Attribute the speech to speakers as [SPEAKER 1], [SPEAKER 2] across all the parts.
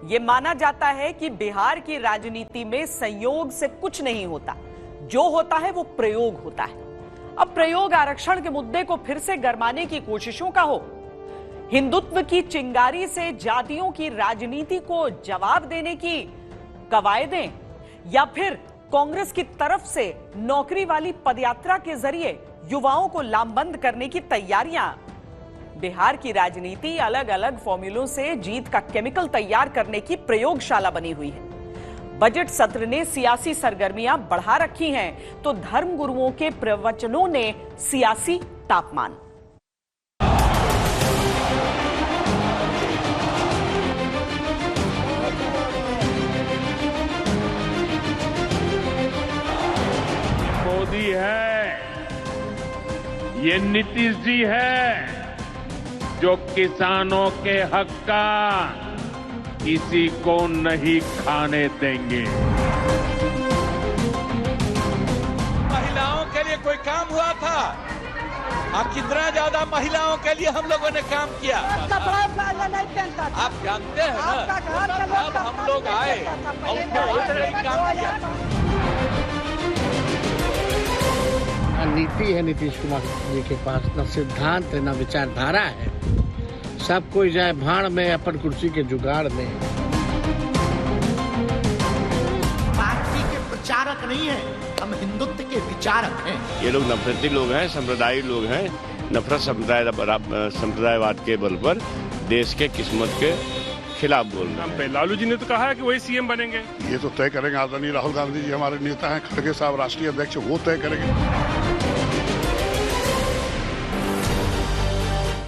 [SPEAKER 1] ये माना जाता है कि बिहार की राजनीति में संयोग से कुछ नहीं होता, जो होता है वो प्रयोग होता है। अब प्रयोग आरक्षण के मुद्दे को फिर से गरमाने की कोशिशों का हो, हिंदुत्व की चिंगारी से जातियों की राजनीति को जवाब देने की कवायदें, या फिर कांग्रेस की तरफ से नौकरी वाली पदयात्रा के जरिए युवाओं को लामबंद करने की तैयारियां। बिहार की राजनीति अलग अलग फॉर्मूलों से जीत का केमिकल तैयार करने की प्रयोगशाला बनी हुई है। बजट सत्र ने सियासी सरगर्मियां बढ़ा रखी हैं, तो धर्मगुरुओं के प्रवचनों ने सियासी तापमान।
[SPEAKER 2] मोदी है, ये नीतीश जी है, जो किसानों के हक का किसी को नहीं खाने देंगे।
[SPEAKER 3] महिलाओं के लिए कोई काम हुआ था? आप कितना ज्यादा महिलाओं के लिए हम लोगों ने काम किया? आप जानते हैं ना, जब हम लोग आए और काम किया।
[SPEAKER 4] नीति है नीतीश कुमार जी के पास, न सिद्धांत है न विचारधारा है। सब कोई जाए भाड़ में अपन कुर्सी के जुगाड़ में।
[SPEAKER 5] पार्टी के प्रचारक नहीं है, हम हिंदुत्व के विचारक हैं।
[SPEAKER 6] ये लोग नफरती लोग हैं, संप्रदायी लोग हैं। नफरत संप्रदायवाद के बल पर देश के किस्मत के खिलाफ बोल रहे हैं।
[SPEAKER 2] लालू जी ने तो कहा है कि वही सीएम बनेंगे।
[SPEAKER 7] ये तो तय करेंगे आदरणीय राहुल गांधी जी, हमारे नेता हैं, खड़गे साहब राष्ट्रीय अध्यक्ष, वो तय करेंगे।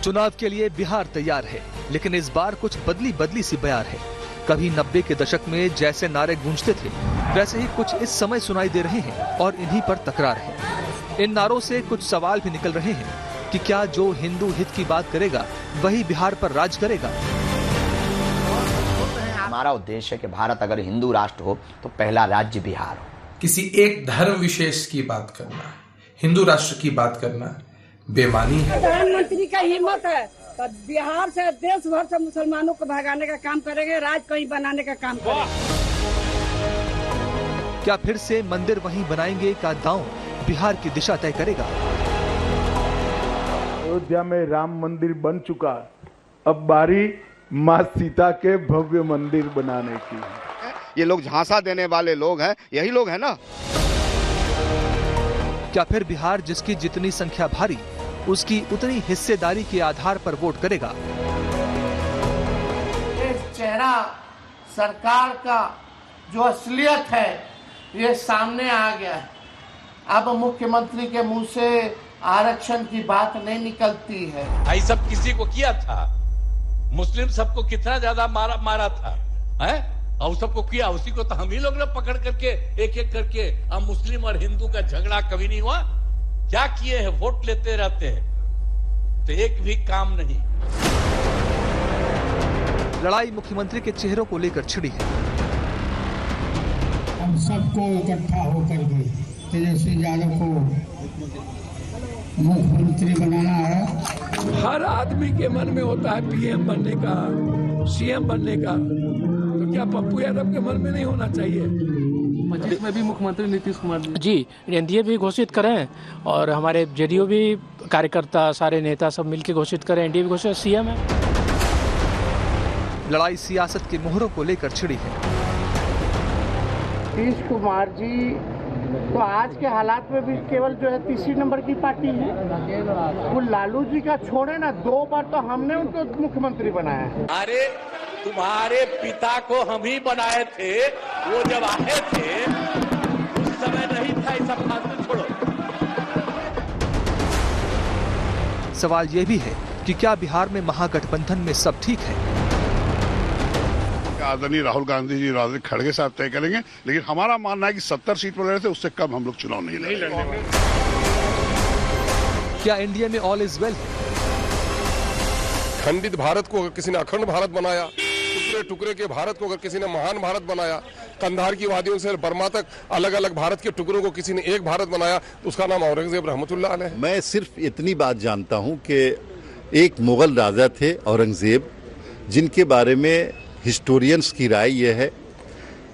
[SPEAKER 8] चुनाव के लिए बिहार तैयार है, लेकिन इस बार कुछ बदली सी बयार है। कभी 90 के दशक में जैसे नारे गूंजते थे, वैसे ही कुछ इस समय सुनाई दे रहे हैं और इन्हीं पर तकरार है। इन नारों से कुछ सवाल भी निकल रहे हैं कि क्या जो हिंदू हित की बात करेगा वही बिहार पर राज करेगा।
[SPEAKER 9] हमारा उद्देश्य है कि भारत अगर हिंदू राष्ट्र हो तो पहला राज्य बिहार हो।
[SPEAKER 10] किसी एक धर्म विशेष की बात करना, हिंदू राष्ट्र की बात करना बेमानी है।
[SPEAKER 11] प्रधानमंत्री का हिम्मत है तो बिहार से देश भर से मुसलमानों को भगाने का काम करेंगे, राज कहीं बनाने का काम करेंगे।
[SPEAKER 8] क्या फिर से मंदिर वहीं बनाएंगे का दांव बिहार की दिशा तय करेगा।
[SPEAKER 12] अयोध्या में राम मंदिर बन चुका, अब बारी माँ सीता के भव्य मंदिर बनाने की है।
[SPEAKER 6] ये लोग झांसा देने वाले लोग हैं, यही लोग हैं ना।
[SPEAKER 8] क्या फिर बिहार जिसकी जितनी संख्या भारी, उसकी उतनी हिस्सेदारी के आधार पर वोट करेगा।
[SPEAKER 5] एक चेहरा सरकार का जो असलियत है ये सामने आ गया है। अब मुख्यमंत्री के मुंह से आरक्षण की बात नहीं निकलती है।
[SPEAKER 3] भाई सब किसी को किया था, मुस्लिम सबको कितना ज्यादा मारा था, हैं? और सबको किया, उसी को तो हम ही लोग ने पकड़ करके एक एक करके। अब मुस्लिम और हिंदू का झगड़ा कभी नहीं हुआ। क्या किए हैं? वोट लेते रहते हैं, तो एक भी काम नहीं।
[SPEAKER 8] लड़ाई मुख्यमंत्री के चेहरों को लेकर छिड़ी है।
[SPEAKER 13] हम सबको इकट्ठा होकर के तेजस्वी यादव को मुख्यमंत्री बनाना है।
[SPEAKER 14] हर आदमी के मन में होता है पीएम बनने का, सीएम बनने का, तो क्या पप्पू यादव के मन में नहीं होना चाहिए?
[SPEAKER 15] 25 में भी मुख्यमंत्री नीतीश कुमार जी एनडीए भी घोषित करें और हमारे जेडीयू भी कार्यकर्ता सारे नेता सब मिलकर घोषित करें, एनडीए भी घोषित, सीएम है।
[SPEAKER 8] लड़ाई सियासत के मोहरों को लेकर छिड़ी है।
[SPEAKER 5] नीतीश कुमार जी तो आज के हालात में भी केवल जो है तीसरी नंबर की पार्टी है। वो लालू जी का छोड़े ना, 2 बार तो हमने उनको मुख्यमंत्री बनाया है।
[SPEAKER 3] अरे तुम्हारे पिता को हम ही बनाए थे, वो जब आए थे उस समय नहीं था। ये सब फालतू छोड़ो।
[SPEAKER 8] सवाल ये भी है कि क्या बिहार में महागठबंधन में सब ठीक है।
[SPEAKER 7] आदरणीय राहुल गांधी जी, खड़गे साहब तय करेंगे, लेकिन हमारा मानना है कि 70 सीट पर लड़े थे, उससे कम हम लोग चुनाव नहीं लड़ेंगे।
[SPEAKER 8] क्या इंडिया में ऑल इज वेल?
[SPEAKER 16] खंडित भारत को अगर किसी ने अखंड भारत बनाया, टुकड़े टुकड़े के भारत को अगर किसी ने महान भारत बनाया, कंधार की वादियों से बर्मा तक अलग अलग भारत के टुकड़ों को किसी ने एक भारत बनाया, तो उसका नाम औरंगजेब रहमतुल्लाह अलैह है।
[SPEAKER 17] मैं सिर्फ इतनी बात जानता हूं कि एक मुगल राजा थे औरंगजेब, जिनके बारे में हिस्टोरियंस की राय यह है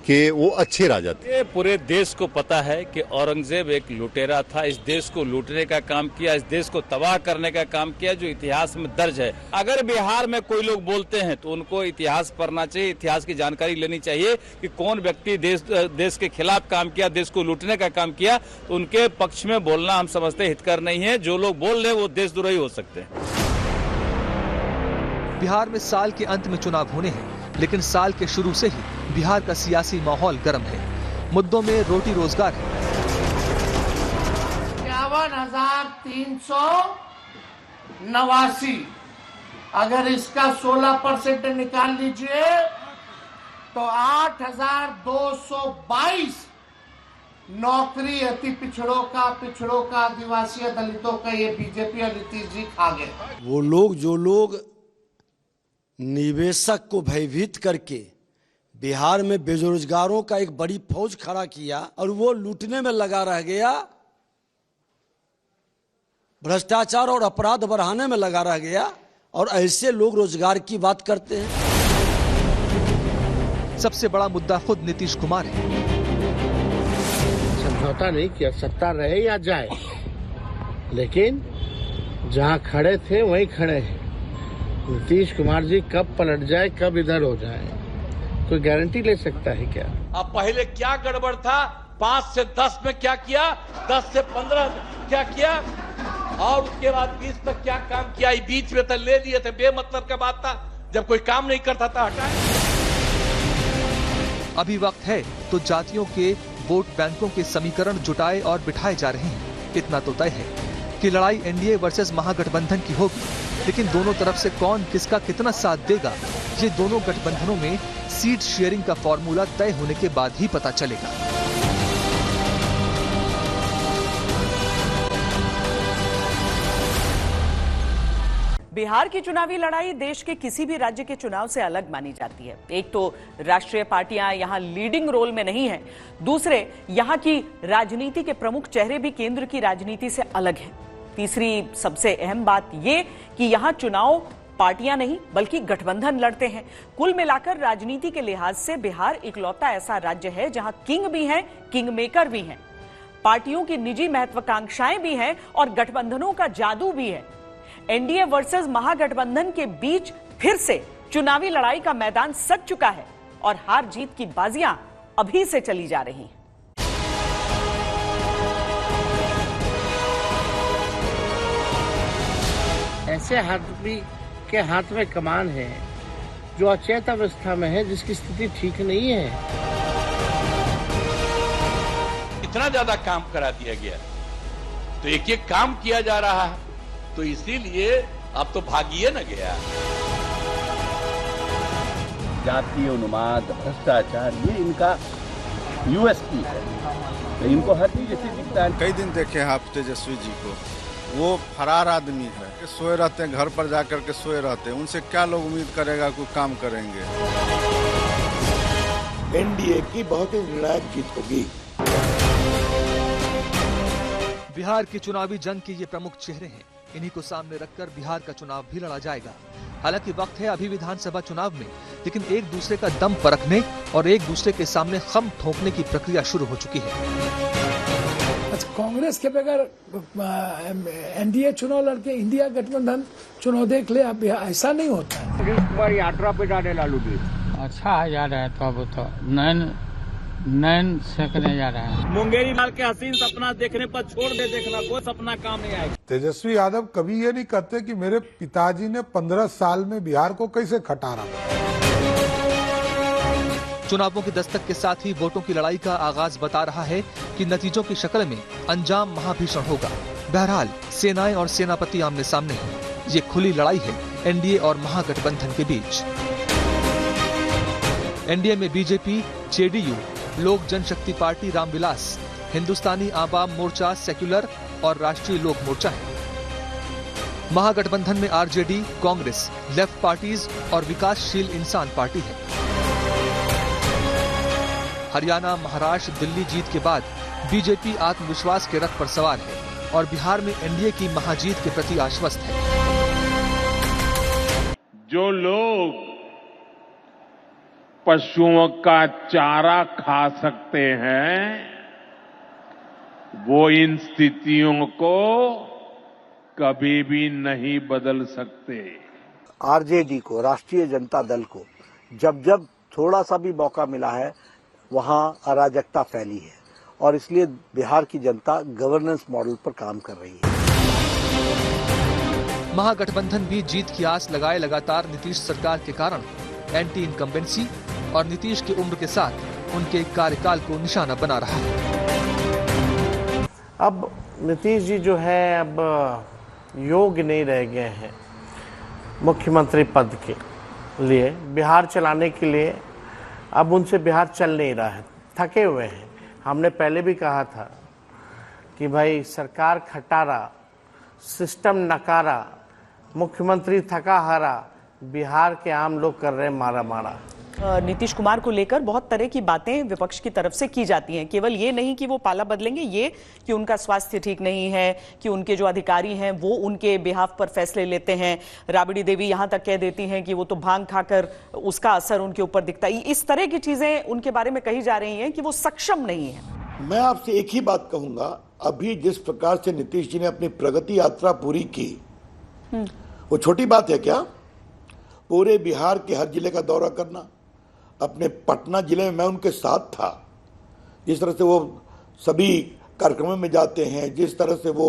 [SPEAKER 17] कि वो अच्छे राजा थे।
[SPEAKER 18] ये पूरे देश को पता है कि औरंगजेब एक लुटेरा था, इस देश को लूटने का काम किया, इस देश को तबाह करने का काम किया, जो इतिहास में दर्ज है। अगर बिहार में कोई लोग बोलते हैं तो उनको इतिहास पढ़ना चाहिए, इतिहास की जानकारी लेनी चाहिए कि कौन व्यक्ति देश के खिलाफ काम किया, देश को लूटने का काम किया। तो उनके पक्ष में बोलना हम समझते हितकर नहीं है। जो लोग बोल रहे हैं वो देशद्रोही हो सकते हैं।
[SPEAKER 8] बिहार में साल के अंत में चुनाव होने हैं, लेकिन साल के शुरू से ही बिहार का सियासी माहौल गर्म है। मुद्दों में रोटी रोजगार है।
[SPEAKER 5] 51,389, अगर इसका 16% निकाल लीजिए तो 8,222 नौकरी अति पिछड़ों का, आदिवासी दलितों का ये बीजेपी और नीतीश जी खा गए।
[SPEAKER 19] वो लोग जो लोग निवेशक को भयभीत करके बिहार में बेरोजगारों का एक बड़ी फौज खड़ा किया और वो लूटने में लगा रह गया, भ्रष्टाचार और अपराध बढ़ाने में लगा रह गया, और ऐसे लोग रोजगार की बात करते हैं।
[SPEAKER 8] सबसे बड़ा मुद्दा खुद नीतीश कुमार है।
[SPEAKER 4] समझौता नहीं किया, सत्ता रहे या जाए, लेकिन जहां खड़े थे वहीं खड़े हैं। नीतीश कुमार जी कब पलट जाए, कब इधर हो जाए, कोई गारंटी ले सकता है क्या?
[SPEAKER 3] अब पहले क्या गड़बड़ था, 5 से 10 में क्या किया, 10 से 15 क्या किया, और उसके बाद 20 तक क्या काम किया, बीच में तो ले लिए थे, बेमतलब का बात था। जब कोई काम नहीं करता था हटाए।
[SPEAKER 8] अभी वक्त है तो जातियों के वोट बैंकों के समीकरण जुटाए और बिठाए जा रहे हैं। इतना तो तय है कि लड़ाई एनडीए वर्सेस महागठबंधन की होगी, लेकिन दोनों तरफ से कौन किसका कितना साथ देगा, ये दोनों गठबंधनों में सीट शेयरिंग का फॉर्मूला तय होने के बाद ही पता चलेगा।
[SPEAKER 1] बिहार की चुनावी लड़ाई देश के किसी भी राज्य के चुनाव से अलग मानी जाती है। एक तो राष्ट्रीय पार्टियां यहां लीडिंग रोल में नहीं हैं, दूसरे यहां की राजनीति के प्रमुख चेहरे भी केंद्र की राजनीति से अलग हैं। तीसरी सबसे अहम बात ये कि यहां चुनाव पार्टियां नहीं बल्कि गठबंधन लड़ते हैं। कुल मिलाकर राजनीति के लिहाज से बिहार इकलौता ऐसा राज्य है जहां किंग भी हैं, किंग मेकर भी हैं, पार्टियों की निजी महत्वाकांक्षाएं भी हैं और गठबंधनों का जादू भी है। एनडीए वर्सेस महागठबंधन के बीच फिर से चुनावी लड़ाई का मैदान सज चुका है और हार जीत की बाजियां अभी से चली जा रही हैं।
[SPEAKER 4] ऐसे आदमी के हाथ में कमान है जो अचेत अवस्था में है, जिसकी स्थिति ठीक नहीं है।
[SPEAKER 3] इतना ज्यादा काम करा दिया गया तो एक एक काम किया जा रहा है, तो इसीलिए अब तो भागिए न गया।
[SPEAKER 20] जातीय उन्माद, भ्रष्टाचार, ये इनका यूएसपी है, तो इनको हर चीज ऐसी दिखता है।
[SPEAKER 21] कई दिन देखे हैं आप तेजस्वी जी को, वो फरार आदमी है, सोए रहते हैं, घर पर जाकर के सोए रहते हैं। उनसे क्या लोग उम्मीद करेगा कोई काम करेंगे?
[SPEAKER 13] एनडीए की बहुत ही निर्णायक जीत होगी।
[SPEAKER 8] बिहार की चुनावी जंग के ये प्रमुख चेहरे हैं। इन्हीं को सामने रखकर बिहार का चुनाव भी लड़ा जाएगा। हालांकि वक्त है अभी विधानसभा चुनाव में, लेकिन एक दूसरे का दम परखने और एक दूसरे के सामने खम ठोकने की प्रक्रिया शुरू हो चुकी है।
[SPEAKER 14] अच्छा, कांग्रेस के बगैर एनडीए चुनाव लड़के इंडिया गठबंधन चुनाव देख ले, अब ऐसा नहीं होता है।
[SPEAKER 4] कुमार यात्रा पे जा रहे लालू जी,
[SPEAKER 22] अच्छा जा रहा है, तो अब तो नैन सेकने जा रहा है।
[SPEAKER 18] मुंगेरी लाल के हसीन सपना देखने पर छोड़ दे देखना, कोई सपना काम नहीं आएगा।
[SPEAKER 23] तेजस्वी यादव कभी ये नहीं कहते कि मेरे पिताजी ने 15 साल में बिहार को कैसे खटारा।
[SPEAKER 8] चुनावों की दस्तक के साथ ही वोटों की लड़ाई का आगाज बता रहा है कि नतीजों की शक्ल में अंजाम महाभीषण होगा। बहरहाल सेनाएं और सेनापति आमने सामने हैं। ये खुली लड़ाई है एनडीए और महागठबंधन के बीच। एनडीए में बीजेपी, जेडीयू, लोक जनशक्ति पार्टी रामविलास, हिंदुस्तानी आवाम मोर्चा सेक्युलर और राष्ट्रीय लोक मोर्चा है। महागठबंधन में आरजेडी, कांग्रेस, लेफ्ट पार्टीज और विकासशील इंसान पार्टी है। हरियाणा, महाराष्ट्र, दिल्ली जीत के बाद बीजेपी आत्मविश्वास के रथ पर सवार है और बिहार में एनडीए की महाजीत के प्रति आश्वस्त है।
[SPEAKER 2] जो लोग पशुओं का चारा खा सकते हैं, वो इन स्थितियों को कभी भी नहीं बदल सकते।
[SPEAKER 9] आरजेडी को, राष्ट्रीय जनता दल को जब जब थोड़ा सा भी मौका मिला है वहां अराजकता फैली है और इसलिए बिहार की जनता गवर्नेंस मॉडल पर काम कर रही है।
[SPEAKER 8] महागठबंधन भी जीत की आस लगाए लगातार नीतीश सरकार के कारण एंटी इनकम्बेंसी और नीतीश की उम्र के साथ उनके कार्यकाल को निशाना बना रहा है।
[SPEAKER 5] अब नीतीश जी जो है अब योग्य नहीं रह गए हैं मुख्यमंत्री पद के लिए, बिहार चलाने के लिए। अब उनसे बिहार चल नहीं रहा है, थके हुए हैं। हमने पहले भी कहा था कि भाई सरकार खटारा, सिस्टम नकारा, मुख्यमंत्री थका हारा, बिहार के आम लोग कर रहे हैं मारा मारा।
[SPEAKER 1] नीतीश कुमार को लेकर बहुत तरह की बातें विपक्ष की तरफ से की जाती हैं। केवल ये नहीं कि वो पाला बदलेंगे, ये कि उनका स्वास्थ्य ठीक नहीं है, कि उनके जो अधिकारी हैं वो उनके बिहाफ पर फैसले लेते हैं। राबड़ी देवी यहां तक कह देती हैं कि वो तो भांग खाकर उसका असर उनके ऊपर दिखता है। इस तरह की चीजें उनके बारे में कही जा रही हैं कि वो सक्षम नहीं है।
[SPEAKER 10] मैं आपसे एक ही बात कहूंगा, अभी जिस प्रकार से नीतीश जी ने अपनी प्रगति यात्रा पूरी की, वो छोटी बात है क्या? पूरे बिहार के हर जिले का दौरा करना। अपने पटना जिले में मैं उनके साथ था, जिस तरह से वो सभी कार्यक्रमों में जाते हैं, जिस तरह से वो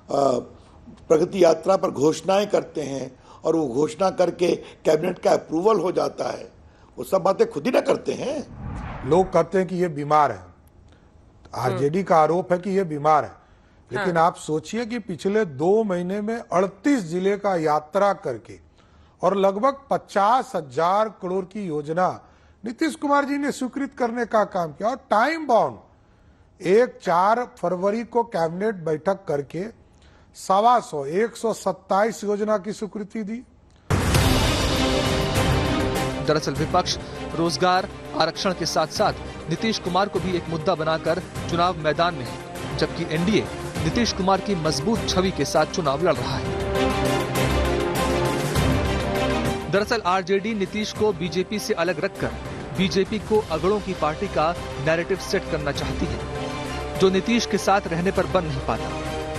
[SPEAKER 10] प्रगति यात्रा पर घोषणाएं करते हैं और वो घोषणा करके कैबिनेट का अप्रूवल हो जाता है, वो सब बातें खुद ही ना करते हैं।
[SPEAKER 23] लोग कहते हैं कि ये बीमार है, आरजेडी का आरोप है कि ये बीमार है, लेकिन आप सोचिए कि पिछले 2 महीने में 38 जिले का यात्रा करके और लगभग 50,000 करोड़ की योजना नीतीश कुमार जी ने स्वीकृत करने का काम किया। और टाइम बाउंड 4 फरवरी को कैबिनेट बैठक करके 127 योजना की स्वीकृति दी।
[SPEAKER 8] दरअसल विपक्ष रोजगार आरक्षण के साथ साथ नीतीश कुमार को भी एक मुद्दा बनाकर चुनाव मैदान में है, जबकि एनडीए नीतीश कुमार की मजबूत छवि के साथ चुनाव लड़ रहा है। दरअसल आरजेडी नीतीश को बीजेपी से अलग रखकर बीजेपी को अगड़ों की पार्टी का नैरेटिव सेट करना चाहती है, जो नीतीश के साथ रहने पर बन नहीं पाता।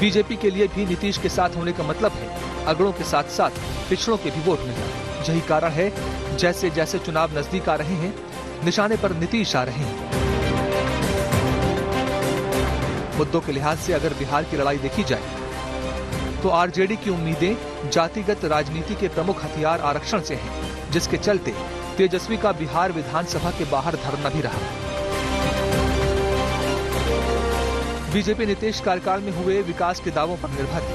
[SPEAKER 8] बीजेपी के लिए भी नीतीश के साथ होने का मतलब है अगड़ों के साथ साथ पिछड़ों के भी वोट मिलना। यही कारण है जैसे जैसे चुनाव नजदीक आ रहे हैं, निशाने पर नीतीश आ रहे हैं। मुद्दों के लिहाज से अगर बिहार की लड़ाई देखी जाए तो आरजेडी की उम्मीदें जातिगत राजनीति के प्रमुख हथियार आरक्षण से हैं, जिसके चलते तेजस्वी का बिहार विधानसभा के बाहर धरना भी रहा। बीजेपी नीतीश कार्यकाल में हुए विकास के दावों पर निर्भर है।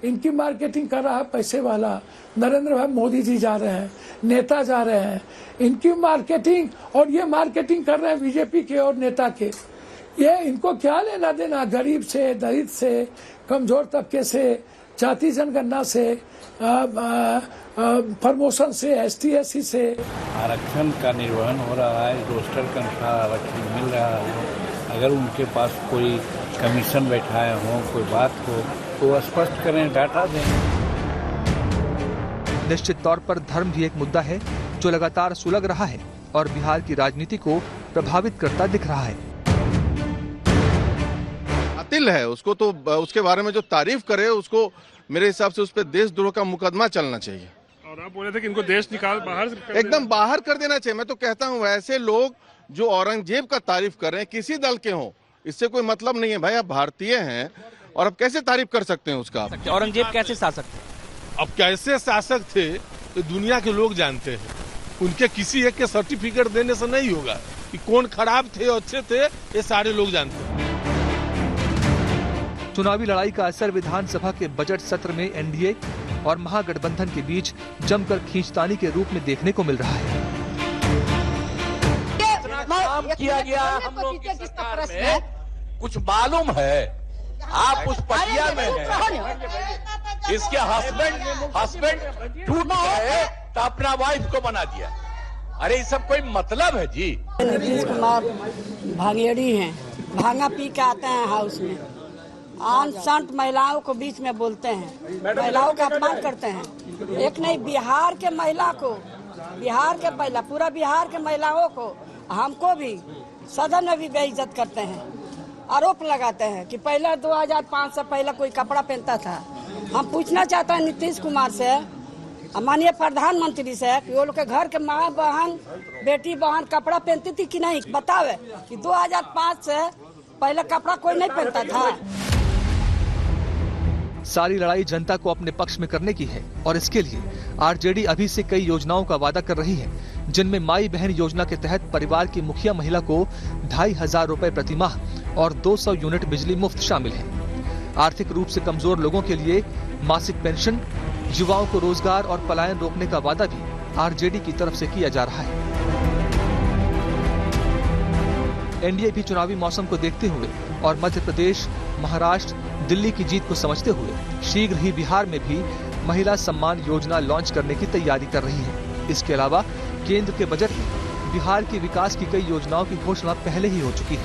[SPEAKER 14] इनकी मार्केटिंग कर रहा है पैसे वाला नरेंद्र भाई मोदी जी जा रहे हैं, नेता जा रहे हैं, इनकी मार्केटिंग, और ये मार्केटिंग कर रहे हैं बीजेपी के और नेता के। ये इनको क्या लेना देना गरीब से, दलित से, कमजोर तबके से, जाति जनगणना से, प्रमोशन से, ST SC से।
[SPEAKER 22] आरक्षण का निर्वहन हो रहा है, रोस्टर के अनुसार आरक्षण मिल रहा है। अगर उनके पास कोई कमीशन बैठाए हो, कोई बात हो तो स्पष्ट करें, डाटा दें।
[SPEAKER 8] निश्चित तौर पर धर्म भी एक मुद्दा है जो लगातार सुलग रहा है और बिहार की राजनीति को प्रभावित करता दिख रहा है।
[SPEAKER 21] कातिल है, उसको तो उसके बारे में जो तारीफ करे उसको मेरे हिसाब से उस पर देशद्रोह का मुकदमा चलना चाहिए।
[SPEAKER 2] और आप बोले थे कि इनको देश निकाल बाहर
[SPEAKER 21] एकदम बाहर कर देना चाहिए। मैं तो कहता हूँ ऐसे लोग जो औरंगजेब का तारीफ कर रहे हैं, किसी दल के हों, इससे कोई मतलब नहीं है। भाई आप भारतीय हैं और आप कैसे तारीफ कर सकते हैं उसका?
[SPEAKER 11] औरंगजेब कैसे शासक थे?
[SPEAKER 21] अब कैसे शासक थे तो दुनिया के लोग जानते हैं। उनके किसी एक के सर्टिफिकेट देने से नहीं होगा कि कौन खराब थे अच्छे थे, ये सारे लोग जानते हैं।
[SPEAKER 8] चुनावी लड़ाई का असर विधानसभा के बजट सत्र में एनडीए और महागठबंधन के बीच जमकर खींचतानी के रूप में देखने को मिल रहा है।
[SPEAKER 3] काम किया गया हम लोग की सरकार में, कुछ मालूम है? आप उस प्रक्रिया में हैं। इसके हस्बैंड टूट गए तो अपना वाइफ को बना दिया। अरे ये सब कोई मतलब है जी?
[SPEAKER 24] नीतीश कुमार भांगेड़ी हैं, भांगा पी के आते हैं हाउस में, आन संत महिलाओं को बीच में बोलते हैं, महिलाओं का अपमान करते हैं। एक नहीं, बिहार के महिला को बिहार के पहला पूरा बिहार के महिलाओं को, हमको भी सदन में भी बेइज्जत करते हैं, आरोप लगाते हैं कि पहले 2005 से पहले कोई कपड़ा पहनता था। हम पूछना चाहते हैं नीतीश कुमार से, माननीय प्रधानमंत्री से, कि वो लोग के घर के माँ बहन बेटी बहन कपड़ा पहनती थी कि नहीं, बतावे कि 2005 से पहले कपड़ा कोई नहीं पहनता था।
[SPEAKER 8] सारी लड़ाई जनता को अपने पक्ष में करने की है और इसके लिए आरजेडी अभी से कई योजनाओं का वादा कर रही है, जिनमें माई बहन योजना के तहत परिवार की मुखिया महिला को 2500 रुपए प्रति माह और 200 यूनिट बिजली मुफ्त शामिल है। आर्थिक रूप से कमजोर लोगों के लिए मासिक पेंशन, युवाओं को रोजगार और पलायन रोकने का वादा भी आरजेडी की तरफ से किया जा रहा है। एनडीए भी चुनावी मौसम को देखते हुए और मध्य प्रदेश, महाराष्ट्र, दिल्ली की जीत को समझते हुए शीघ्र ही बिहार में भी महिला सम्मान योजना लॉन्च करने की तैयारी कर रही है। इसके अलावा केंद्र के बजट में बिहार के विकास की कई योजनाओं की घोषणा पहले ही हो चुकी है।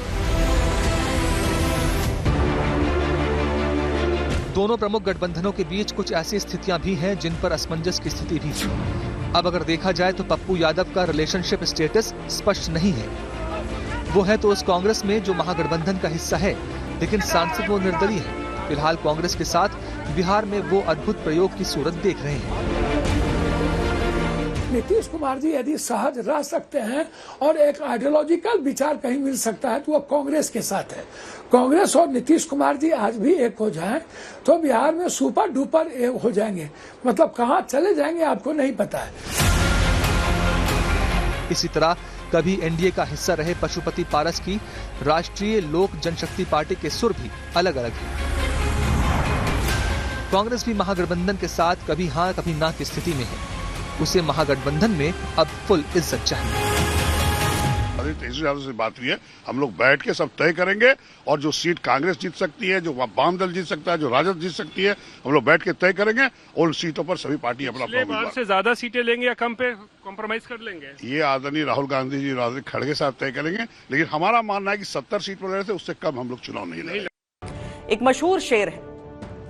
[SPEAKER 8] दोनों प्रमुख गठबंधनों के बीच कुछ ऐसी स्थितियां भी हैं जिन पर असमंजस की स्थिति भी है। अब अगर देखा जाए तो पप्पू यादव का रिलेशनशिप स्टेटस स्पष्ट नहीं है। वो है तो उस कांग्रेस में जो महागठबंधन का हिस्सा है, लेकिन सांसद वो निर्दलीय है। फिलहाल कांग्रेस के साथ बिहार में वो अद्भुत प्रयोग की सूरत देख रहे हैं।
[SPEAKER 14] नीतीश कुमार जी यदि सहज रह सकते हैं और एक आइडियोलॉजिकल विचार कहीं मिल सकता है तो वो कांग्रेस के साथ है। कांग्रेस और नीतीश कुमार जी आज भी एक हो जाएं तो बिहार में सुपर डुपर एक हो जाएंगे, मतलब कहां चले जाएंगे आपको नहीं पता है।
[SPEAKER 8] इसी तरह कभी एनडीए का हिस्सा रहे पशुपति पारस की राष्ट्रीय लोक जनशक्ति पार्टी के सुर भी अलग अलग हैं। कांग्रेस भी महागठबंधन के साथ कभी हां कभी ना की स्थिति में है। उसे महागठबंधन में अब फुल इज्जत चाहिए।
[SPEAKER 7] तेजस्वी यादव से बात हुई है, हम लोग बैठ के सब तय करेंगे और जो सीट कांग्रेस जीत सकती है, जो वाम दल जीत सकता है, जो राजद जीत सकती है, हम लोग बैठ के तय करेंगे और उन सीटों पर सभी पार्टी अपना
[SPEAKER 6] बार से ज्यादा सीटें लेंगे या कम पे कॉम्प्रोमाइज कर लेंगे,
[SPEAKER 7] ये आदरणीय राहुल गांधी जी, राहुल खड़गे साहब तय करेंगे। लेकिन हमारा मानना है कि 70 सीट पर लड़े थे, उससे कम हम लोग चुनाव नहीं लड़े।
[SPEAKER 1] एक मशहूर शेर है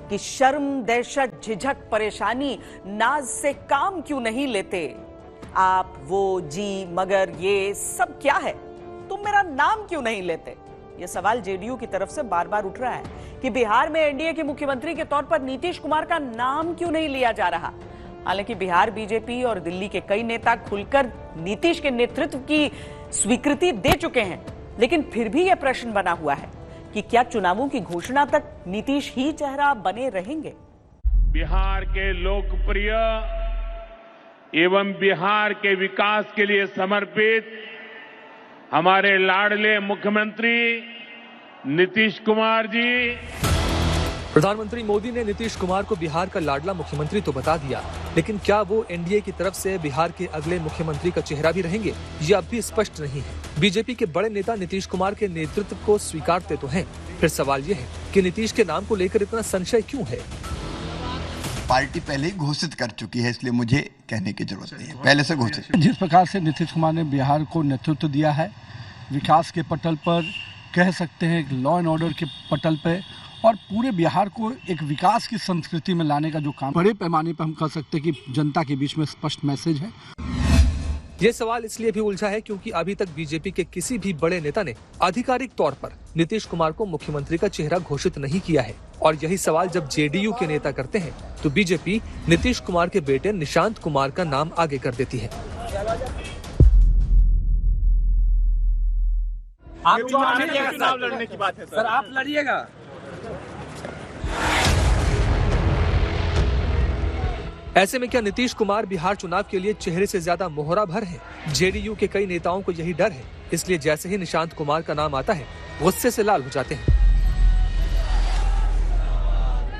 [SPEAKER 1] कि शर्म, दहशत, झिझक, परेशानी, नाज से काम क्यों नहीं लेते आप, वो, जी, मगर ये सब क्या है, तुम मेरा नाम क्यों नहीं लेते। यह सवाल जेडीयू की तरफ से बार बार उठ रहा है कि बिहार में एनडीए के मुख्यमंत्री के तौर पर नीतीश कुमार का नाम क्यों नहीं लिया जा रहा। हालांकि बिहार बीजेपी और दिल्ली के कई नेता खुलकर नीतीश के नेतृत्व की स्वीकृति दे चुके हैं, लेकिन फिर भी यह प्रश्न बना हुआ है कि क्या चुनावों की घोषणा तक नीतीश ही चेहरा बने रहेंगे।
[SPEAKER 2] बिहार के लोकप्रिय एवं बिहार के विकास के लिए समर्पित हमारे लाडले मुख्यमंत्री नीतीश कुमार जी।
[SPEAKER 8] प्रधानमंत्री मोदी ने नीतीश कुमार को बिहार का लाडला मुख्यमंत्री तो बता दिया, लेकिन क्या वो एनडीए की तरफ से बिहार के अगले मुख्यमंत्री का चेहरा भी रहेंगे, ये अब भी स्पष्ट नहीं है। बीजेपी के बड़े नेता नीतीश कुमार के नेतृत्व को स्वीकारते तो हैं, फिर सवाल ये है कि नीतीश के नाम को लेकर इतना संशय क्यों है।
[SPEAKER 11] पार्टी पहले ही घोषित कर चुकी है, इसलिए मुझे कहने की जरूरत नहीं है, पहले से घोषित।
[SPEAKER 12] जिस प्रकार से नीतीश कुमार ने बिहार को नेतृत्व दिया है, विकास के पटल पर कह सकते हैं, लॉ एंड ऑर्डर के पटल पे, और पूरे बिहार को एक विकास की संस्कृति में लाने का जो काम बड़े पैमाने पर हम कह सकते हैं कि जनता के बीच में स्पष्ट मैसेज है।
[SPEAKER 8] ये सवाल इसलिए भी उलझा है क्योंकि अभी तक बीजेपी के किसी भी बड़े नेता ने आधिकारिक तौर पर नीतीश कुमार को मुख्यमंत्री का चेहरा घोषित नहीं किया है। और यही सवाल जब जेडीयू के नेता करते हैं तो बीजेपी नीतीश कुमार के बेटे निशांत कुमार का नाम आगे कर देती है।
[SPEAKER 15] आप चुनाव लड़ने की बात है सर, आप लड़िएगा।
[SPEAKER 8] ऐसे में क्या नीतीश कुमार बिहार चुनाव के लिए चेहरे से ज्यादा मोहरा भर है? जेडीयू के कई नेताओं को यही डर है, इसलिए जैसे ही निशांत कुमार का नाम आता है गुस्से से लाल हो जाते हैं।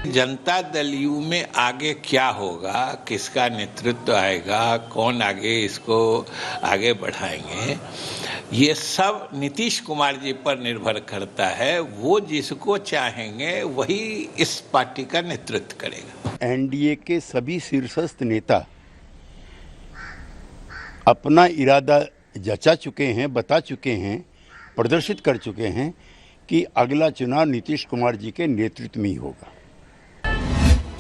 [SPEAKER 3] जनता दल यू में आगे क्या होगा, किसका नेतृत्व आएगा, कौन आगे इसको आगे बढ़ाएंगे, ये सब नीतीश कुमार जी पर निर्भर करता है। वो जिसको चाहेंगे वही इस पार्टी का नेतृत्व करेगा।
[SPEAKER 17] एनडीए के सभी शीर्षस्थ नेता अपना इरादा जचा चुके हैं, बता चुके हैं, प्रदर्शित कर चुके हैं कि अगला चुनाव नीतीश कुमार जी के नेतृत्व में ही होगा।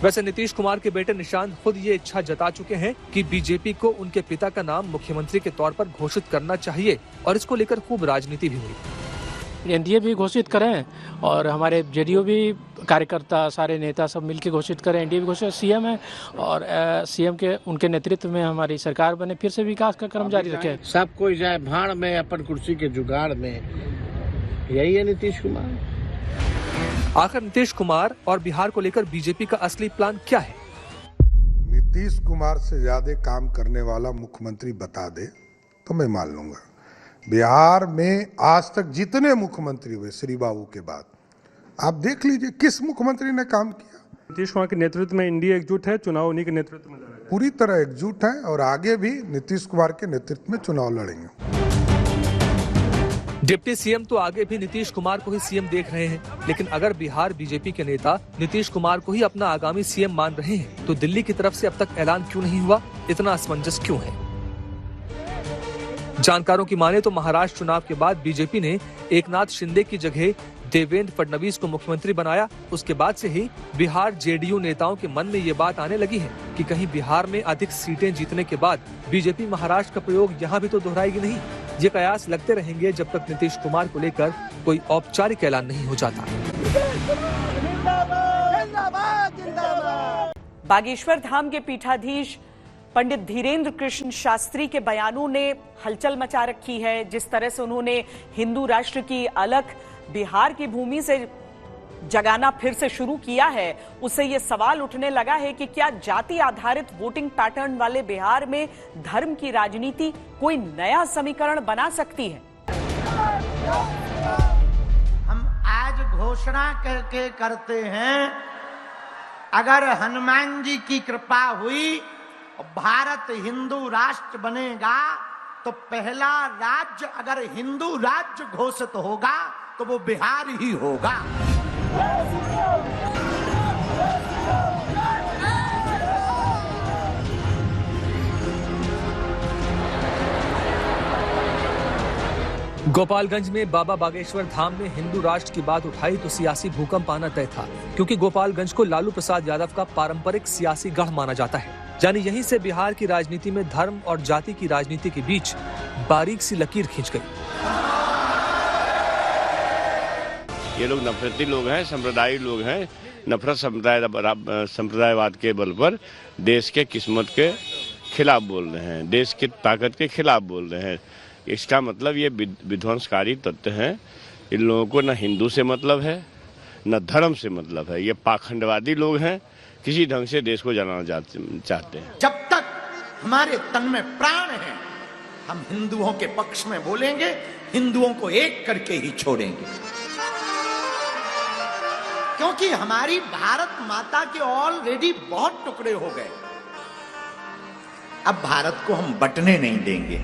[SPEAKER 8] वैसे नीतीश कुमार के बेटे निशांत खुद ये इच्छा जता चुके हैं कि बीजेपी को उनके पिता का नाम मुख्यमंत्री के तौर पर घोषित करना चाहिए और इसको लेकर खूब राजनीति भी हुई।
[SPEAKER 13] एनडीए भी घोषित करें और हमारे जेडीयू भी कार्यकर्ता सारे नेता सब मिलकर घोषित करें, एनडीए भी घोषित, सीएम है और सीएम के उनके नेतृत्व में हमारी सरकार बने, फिर से विकास का क्रम जारी रखे।
[SPEAKER 4] सब कोई जाए भाड़ में अपन कुर्सी के जुगाड़ में, यही है नीतीश कुमार।
[SPEAKER 8] आखिर नीतीश कुमार और बिहार को लेकर बीजेपी का असली प्लान क्या है?
[SPEAKER 23] नीतीश कुमार से ज्यादा काम करने वाला मुख्यमंत्री बता दे तो मैं मान लूंगा। बिहार में आज तक जितने मुख्यमंत्री हुए श्री बाबू के बाद, आप देख लीजिए किस मुख्यमंत्री ने काम किया।
[SPEAKER 6] नीतीश कुमार के नेतृत्व में इंडिया एकजुट है, चुनाव उन्हीं के नेतृत्व में लड़ेगा।
[SPEAKER 23] पूरी तरह एकजुट है और आगे भी नीतीश कुमार के नेतृत्व में चुनाव लड़ेंगे।
[SPEAKER 8] डिप्टी सीएम तो आगे भी नीतीश कुमार को ही सीएम देख रहे हैं, लेकिन अगर बिहार बीजेपी के नेता नीतीश कुमार को ही अपना आगामी सीएम मान रहे हैं, तो दिल्ली की तरफ से अब तक ऐलान क्यों नहीं हुआ? इतना असमंजस क्यों है? जानकारों की माने तो महाराष्ट्र चुनाव के बाद बीजेपी ने एकनाथ शिंदे की जगह देवेंद्र फडणवीस को मुख्यमंत्री बनाया। उसके बाद से ही बिहार जेडीयू नेताओं के मन में ये बात आने लगी है कि कहीं बिहार में अधिक सीटें जीतने के बाद बीजेपी महाराष्ट्र का प्रयोग यहाँ भी तो दोहराएगी नहीं। ये कयास लगते रहेंगे जब तक नीतीश कुमार को लेकर कोई औपचारिक ऐलान नहीं हो जाता।
[SPEAKER 1] बागेश्वर धाम के पीठाधीश पंडित धीरेन्द्र कृष्ण शास्त्री के बयानों ने हलचल मचा रखी है। जिस तरह से उन्होंने हिंदू राष्ट्र की अलख बिहार की भूमि से जगाना फिर से शुरू किया है, उससे ये सवाल उठने लगा है कि क्या जाति आधारित वोटिंग पैटर्न वाले बिहार में धर्म की राजनीति कोई नया समीकरण बना सकती है?
[SPEAKER 5] हम आज घोषणा करके करते हैं, अगर हनुमान जी की कृपा हुई, भारत हिंदू राष्ट्र बनेगा तो पहला राज्य अगर हिंदू राज्य घोषित होगा तो वो बिहार ही होगा।
[SPEAKER 8] गोपालगंज में बाबा बागेश्वर धाम ने हिंदू राष्ट्र की बात उठाई तो सियासी भूकंप आना तय था, क्योंकि गोपालगंज को लालू प्रसाद यादव का पारंपरिक सियासी गढ़ माना जाता है। यानी यहीं से बिहार की राजनीति में धर्म और जाति की राजनीति के बीच बारीक सी लकीर खींच गई।
[SPEAKER 16] ये लोग नफरती लोग हैं, संप्रदायी लोग हैं, नफरत संप्रदायवाद के बल पर देश के किस्मत के खिलाफ बोल रहे हैं, देश की ताकत के खिलाफ बोल रहे हैं। इसका मतलब ये विध्वंसकारी तत्व हैं। इन लोगों को न हिंदू से मतलब है, न धर्म से मतलब है। ये पाखंडवादी लोग हैं, किसी ढंग से देश को जलाना चाहते हैं।
[SPEAKER 5] जब तक हमारे तन में प्राण है, हम हिंदुओं के पक्ष में बोलेंगे, हिंदुओं को एक करके ही छोड़ेंगे, क्योंकि हमारी भारत माता के ऑलरेडी बहुत टुकड़े हो गए। अब भारत को हम बंटने नहीं देंगे।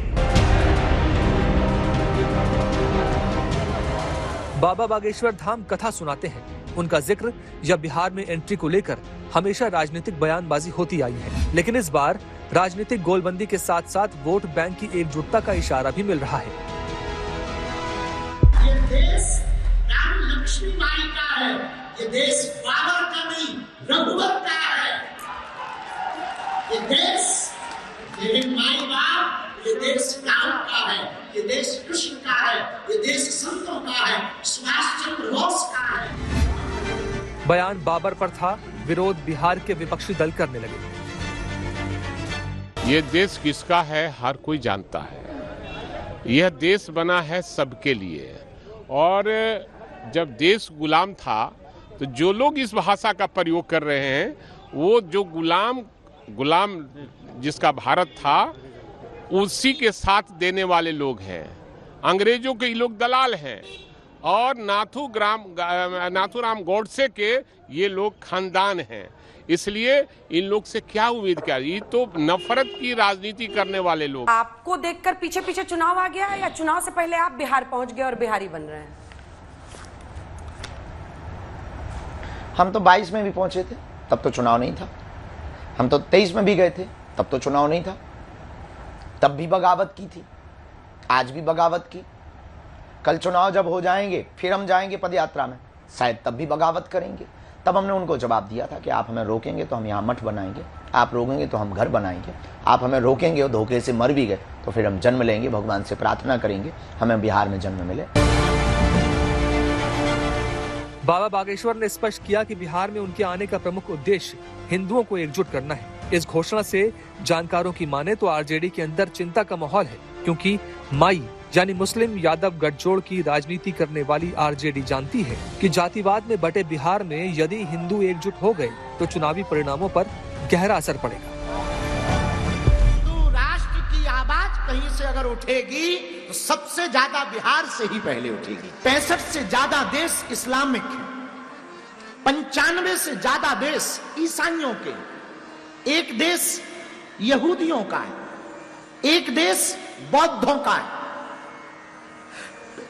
[SPEAKER 8] बाबा बागेश्वर धाम कथा सुनाते हैं। उनका जिक्र या बिहार में एंट्री को लेकर हमेशा राजनीतिक बयानबाजी होती आई है, लेकिन इस बार राजनीतिक गोलबंदी के साथ साथ वोट बैंक की एकजुटता का इशारा भी मिल रहा है।
[SPEAKER 5] ये देश राम लक्ष्मी माई का है, ये देश बाबर का नहीं, रघुवर का है। ये देश मेरे माई बाप, ये देश राम का है, ये देश कृष्ण का है, ये देश संतों का है, सुभाष चंद्र बोस का है।
[SPEAKER 8] बयान बाबर पर था, विरोध बिहार के विपक्षी दल करने लगे।
[SPEAKER 19] ये देश किसका है हर कोई जानता है। यह देश बना है सबके लिए, और जब देश गुलाम था तो जो लोग इस भाषा का प्रयोग कर रहे हैं, वो जो गुलाम जिसका भारत था, उसी के साथ देने वाले लोग हैं। अंग्रेजों के लोग दलाल हैं, और नाथूराम गोडसे के ये लोग खानदान हैं। इसलिए इन लोग से क्या उम्मीद क्या? ये तो नफरत की राजनीति करने वाले लोग।
[SPEAKER 20] आपको देखकर पीछे पीछे चुनाव आ गया, या चुनाव से पहले आप बिहार पहुंच गए और बिहारी बन रहे हैं?
[SPEAKER 25] हम तो 22 में भी पहुंचे थे, तब तो चुनाव नहीं था। हम तो 23 में भी गए थे, तब तो चुनाव नहीं था। तब भी बगावत की थी, आज भी बगावत की। कल चुनाव जब हो जाएंगे फिर हम जाएंगे पदयात्रा में, शायद तब भी बगावत करेंगे। तब हमने उनको जवाब दिया था कि आप हमें रोकेंगे तो हम यहाँ मठ बनाएंगे, आप रोकेंगे तो हम घर बनाएंगे, आप हमें रोकेंगे और धोखे से मर भी गए तो फिर हम जन्म लेंगे, भगवान से प्रार्थना करेंगे हमें बिहार में जन्म मिले।
[SPEAKER 8] बाबा बागेश्वर ने स्पष्ट किया कि बिहार में उनके आने का प्रमुख उद्देश्य हिंदुओं को एकजुट करना है। इस घोषणा से जानकारों की माने तो आरजेडी के अंदर चिंता का माहौल है, क्योंकि माई यानी मुस्लिम यादव गठजोड़ की राजनीति करने वाली आरजेडी जानती है कि जातिवाद में बटे बिहार में यदि हिंदू एकजुट हो गए तो चुनावी परिणामों पर गहरा असर पड़ेगा।
[SPEAKER 5] हिंदू राष्ट्र की आवाज कहीं से अगर उठेगी तो सबसे ज्यादा बिहार से ही पहले उठेगी। 65 से ज्यादा देश इस्लामिक है, 95 से ज्यादा देश ईसाइयों के, एक देश यहूदियों का है, एक देश बौद्धों का है।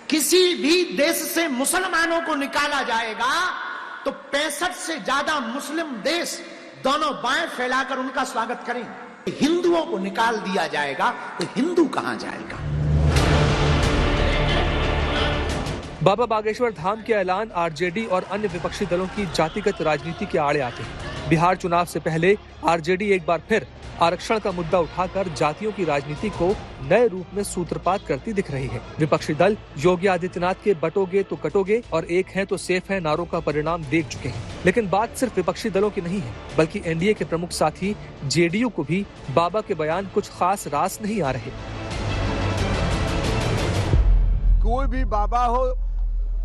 [SPEAKER 5] किसी भी देश से मुसलमानों को निकाला जाएगा तो 65 से ज्यादा मुस्लिम देश दोनों बाएं फैलाकर उनका स्वागत करेंगे। हिंदुओं को निकाल दिया जाएगा तो हिंदू कहां जाएगा?
[SPEAKER 8] बाबा बागेश्वर धाम के ऐलान आरजेडी और अन्य विपक्षी दलों की जातिगत राजनीति के आड़े आते हैं। बिहार चुनाव से पहले आरजेडी एक बार फिर आरक्षण का मुद्दा उठाकर जातियों की राजनीति को नए रूप में सूत्रपात करती दिख रही है। विपक्षी दल योगी आदित्यनाथ के बटोगे तो कटोगे और एक है तो सेफ है नारों का परिणाम देख चुके हैं। लेकिन बात सिर्फ विपक्षी दलों की नहीं है, बल्कि एनडीए के प्रमुख साथी जेडीयू को भी बाबा के बयान कुछ खास रास नहीं आ रहे।
[SPEAKER 12] कोई भी बाबा हो,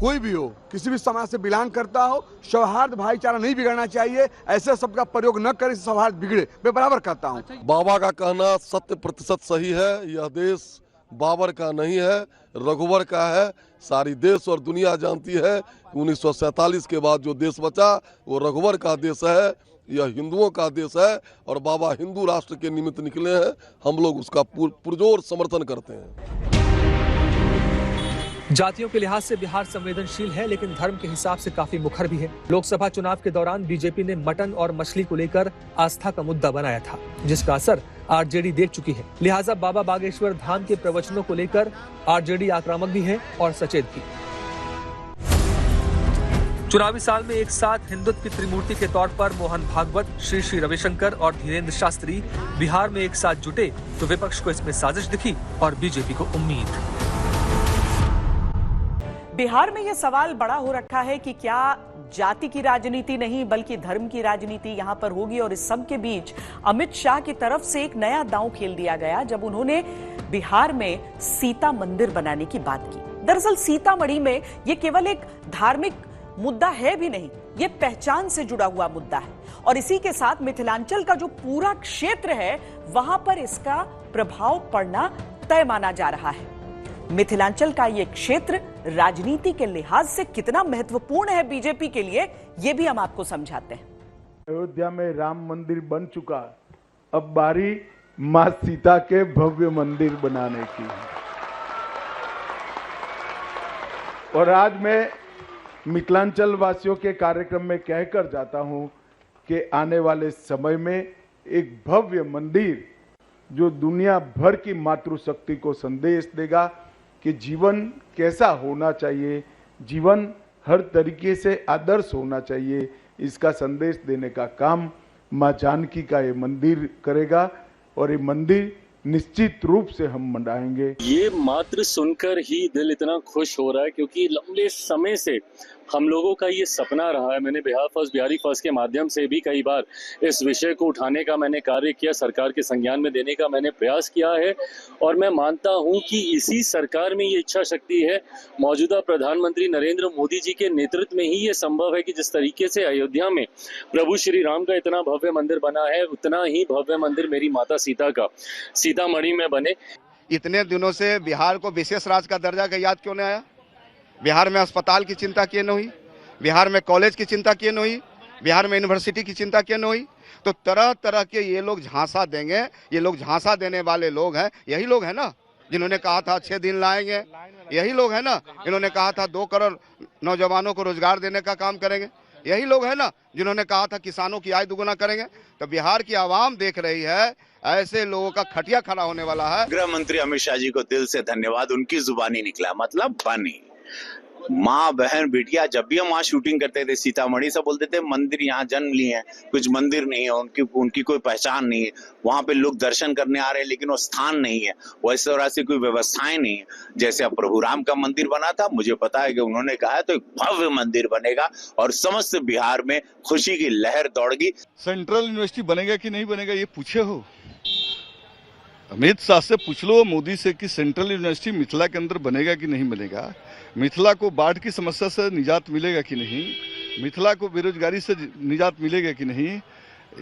[SPEAKER 12] कोई भी हो, किसी भी समाज से बिलोंग करता हो, सौहार्द भाईचारा नहीं बिगड़ना चाहिए। ऐसे शब्द का प्रयोग न करें, सौहार्द बिगड़े। मैं बराबर कहता हूँ।
[SPEAKER 9] बाबा का कहना 100% सही है। यह देश बाबर का नहीं है, रघुवर का है। सारी देश और दुनिया जानती है 1947 के बाद जो देश बचा वो रघुवर का देश है, यह हिंदुओं का देश है और बाबा हिंदू राष्ट्र के निमित्त निकले हैं। हम लोग उसका पुरजोर समर्थन करते हैं।
[SPEAKER 8] जातियों के लिहाज से बिहार संवेदनशील है, लेकिन धर्म के हिसाब से काफी मुखर भी है। लोकसभा चुनाव के दौरान बीजेपी ने मटन और मछली को लेकर आस्था का मुद्दा बनाया था, जिसका असर आरजेडी देख चुकी है। लिहाजा बाबा बागेश्वर धाम के प्रवचनों को लेकर आरजेडी आक्रामक भी है और सचेत भी। चुनावी साल में एक साथ हिंदुत्व की त्रिमूर्ति के तौर पर मोहन भागवत, श्री श्री रविशंकर और धीरेन्द्र शास्त्री बिहार में एक साथ जुटे तो विपक्ष को इसमें साजिश दिखी और बीजेपी को उम्मीद।
[SPEAKER 1] बिहार में यह सवाल बड़ा हो रखा है कि क्या जाति की राजनीति नहीं बल्कि धर्म की राजनीति यहां पर होगी। और इस सब के बीच अमित शाह की तरफ से एक नया दांव खेल दिया गया जब उन्होंने बिहार में सीता मंदिर बनाने की बात की। दरअसल सीतामढ़ी में यह केवल एक धार्मिक मुद्दा है भी नहीं, ये पहचान से जुड़ा हुआ मुद्दा है और इसी के साथ मिथिलांचल का जो पूरा क्षेत्र है वहां पर इसका प्रभाव पड़ना तय माना जा रहा है। मिथिलांचल का ये क्षेत्र राजनीति के लिहाज से कितना महत्वपूर्ण है बीजेपी के लिए, ये भी हम आपको समझाते हैं।
[SPEAKER 10] अयोध्या में राम मंदिर बन चुका, अब बारी मां सीता के भव्य मंदिर बनाने की है। और आज मैं मिथिलांचल वासियों के कार्यक्रम में कहकर जाता हूं कि आने वाले समय में एक भव्य मंदिर जो दुनिया भर की मातृशक्ति को संदेश देगा कि जीवन कैसा होना चाहिए, जीवन हर तरीके से आदर्श होना चाहिए, इसका संदेश देने का काम मां जानकी का ये मंदिर करेगा और ये मंदिर निश्चित रूप से हम मनाएंगे।
[SPEAKER 18] ये मात्र सुनकर ही दिल इतना खुश हो रहा है क्योंकि लंबे समय से हम लोगों का ये सपना रहा है। मैंने बिहार फर्स्ट बिहारी फर्स्ट के माध्यम से भी कई बार इस विषय को उठाने का मैंने कार्य किया, सरकार के संज्ञान में देने का मैंने प्रयास किया है और मैं मानता हूं कि इसी सरकार में ये इच्छा शक्ति है। मौजूदा प्रधानमंत्री नरेंद्र मोदी जी के नेतृत्व में ही ये संभव है कि जिस तरीके से अयोध्या में प्रभु श्री राम का इतना भव्य मंदिर बना है, उतना ही भव्य मंदिर मेरी माता सीता का सीतामढ़ी में बने।
[SPEAKER 21] इतने दिनों से बिहार को विशेष राज्य का दर्जा का याद क्यों नहीं आया? बिहार में अस्पताल की चिंता क्यों नहीं हुई? बिहार में कॉलेज की चिंता क्यों नहीं हुई? बिहार में यूनिवर्सिटी की चिंता क्यों नहीं हुई? तो तरह तरह के ये लोग झांसा देंगे, ये लोग झांसा देने वाले लोग हैं। यही लोग हैं ना जिन्होंने कहा था 6 दिन लाएंगे, यही लोग हैं ना इन्होंने कहा था 2 करोड़ नौजवानों को रोजगार देने का काम करेंगे, यही लोग हैं ना जिन्होंने कहा था किसानों की आय दुगुना करेंगे। तो बिहार की आवाम देख रही है, ऐसे लोगों का खटिया खड़ा होने वाला है।
[SPEAKER 22] गृह मंत्री अमित शाह जी को दिल से धन्यवाद, उनकी जुबानी निकला मतलब बनी।
[SPEAKER 2] माँ बहन बिटिया, जब भी हम वहाँ शूटिंग करते थे सीतामढ़ी, सब बोलते थे मंदिर यहाँ जन्म लिए हैं, कुछ मंदिर नहीं है, उनकी कोई पहचान नहीं है। वहाँ पे लोग दर्शन करने आ रहे हैं लेकिन वो स्थान नहीं है, वैसे तरह से कोई व्यवस्थाएं नहीं है। जैसे अब प्रभु राम का मंदिर बना था, मुझे पता है कि उन्होंने कहा है तो एक भव्य मंदिर बनेगा और समस्त बिहार में खुशी की लहर दौड़गी।
[SPEAKER 7] सेंट्रल यूनिवर्सिटी बनेगा कि नहीं बनेगा ये पूछे हो? अमित शाह से पूछ लो, मोदी से, कि सेंट्रल यूनिवर्सिटी मिथिला के अंदर बनेगा कि नहीं बनेगा, मिथिला को बाढ़ की समस्या से निजात मिलेगा कि नहीं, मिथिला को बेरोजगारी से निजात मिलेगा कि नहीं।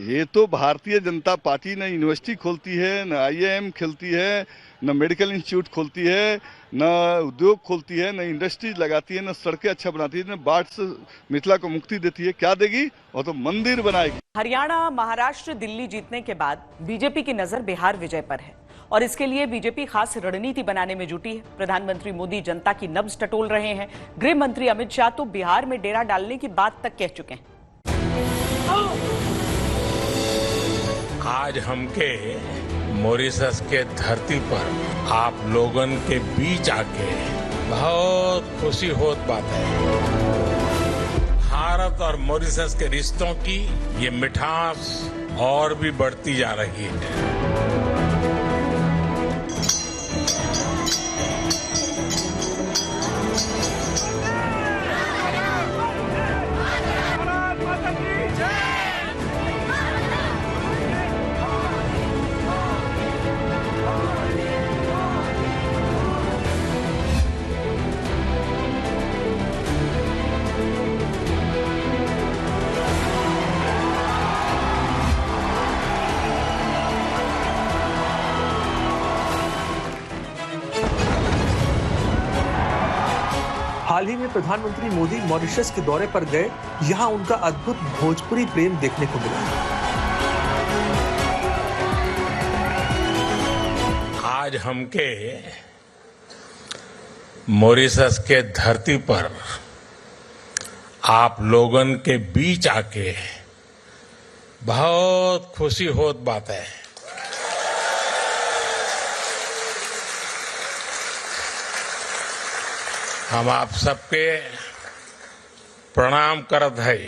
[SPEAKER 7] ये तो भारतीय जनता पार्टी न यूनिवर्सिटी खोलती है, न IIM खोलती है, न मेडिकल इंस्टीट्यूट खोलती है, न उद्योग खोलती है, न इंडस्ट्रीज लगाती है, न सड़कें अच्छा बनाती है, न बाढ़ से मिथिला को मुक्ति देती है। क्या देगी? वो तो मंदिर बनाएगी।
[SPEAKER 1] हरियाणा, महाराष्ट्र, दिल्ली जीतने के बाद बीजेपी की नजर बिहार विजय पर है और इसके लिए बीजेपी खास रणनीति बनाने में जुटी है। प्रधानमंत्री मोदी जनता की नब्ज टटोल रहे हैं। गृह मंत्री अमित शाह तो बिहार में डेरा डालने की बात तक कह चुके हैं।
[SPEAKER 14] आज हमके मॉरिशस के धरती पर आप लोगन के बीच आके बहुत खुशी होत बात है। भारत और मॉरिशस के रिश्तों की ये मिठास और भी बढ़ती जा रही है।
[SPEAKER 8] हाल ही में प्रधानमंत्री मोदी मॉरिशस के दौरे पर गए, यहां उनका अद्भुत भोजपुरी प्रेम देखने को मिला।
[SPEAKER 14] आज हमके मॉरिशस के धरती पर आप लोगन के बीच आके बहुत खुशी होत बात है। हम आप सबके प्रणाम करत है।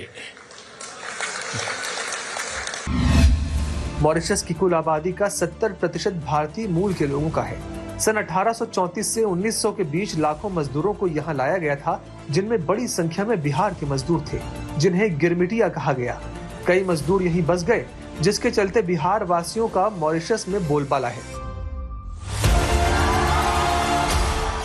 [SPEAKER 8] मॉरिशस की कुल आबादी का 70% भारतीय मूल के लोगों का है। सन 1834 से 1900 के बीच लाखों मजदूरों को यहाँ लाया गया था, जिनमें बड़ी संख्या में बिहार के मजदूर थे, जिन्हें गिरमिटिया कहा गया। कई मजदूर यहीं बस गए, जिसके चलते बिहार वासियों का मॉरिशस में बोलबाला है।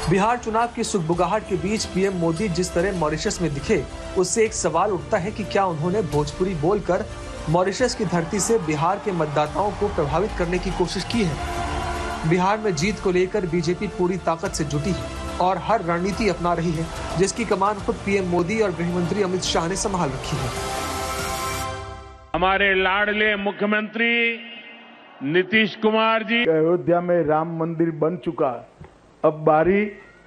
[SPEAKER 8] बिहार चुनाव की सुगबुगाहट के बीच पीएम मोदी जिस तरह मॉरिशस में दिखे, उससे एक सवाल उठता है कि क्या उन्होंने भोजपुरी बोलकर मॉरिशस की धरती से बिहार के मतदाताओं को प्रभावित करने की कोशिश की है। बिहार में जीत को लेकर बीजेपी पूरी ताकत से जुटी है और हर रणनीति अपना रही है, जिसकी कमान खुद पीएम मोदी और गृह मंत्री अमित शाह ने संभाल रखी है।
[SPEAKER 14] हमारे लाडले मुख्यमंत्री नीतीश कुमार जी,
[SPEAKER 10] अयोध्या में राम मंदिर बन चुका, अब बारी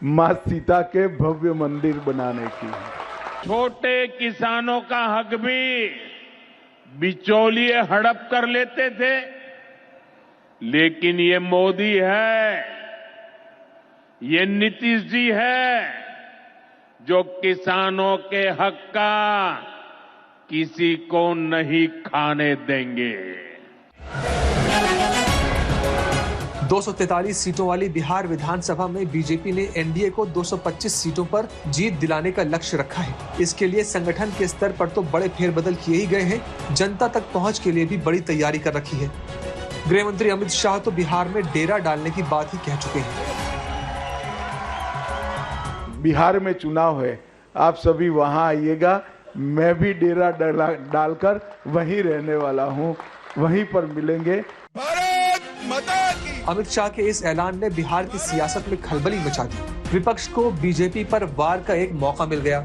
[SPEAKER 10] मां सीता के भव्य मंदिर बनाने की है।
[SPEAKER 14] छोटे किसानों का हक भी बिचौलिए हड़प कर लेते थे, लेकिन ये मोदी है, ये नीतीश जी है, जो किसानों के हक का किसी को नहीं खाने देंगे।
[SPEAKER 8] 243 सीटों वाली बिहार विधानसभा में बीजेपी ने एनडीए को 225 सीटों पर जीत दिलाने का लक्ष्य रखा है। इसके लिए संगठन के स्तर पर तो बड़े फेरबदल किए ही गए हैं, जनता तक पहुंच के लिए भी बड़ी तैयारी कर रखी है। गृह मंत्री अमित शाह तो बिहार में डेरा डालने की बात ही कह चुके हैं।
[SPEAKER 10] बिहार में चुनाव है, आप सभी वहां आइएगा, मैं भी डेरा डालकर वहीं रहने वाला हूं, वहीं पर मिलेंगे।
[SPEAKER 8] अमित शाह के इस ऐलान ने बिहार की सियासत में खलबली मचा दी। विपक्ष को बीजेपी पर वार का एक मौका मिल गया।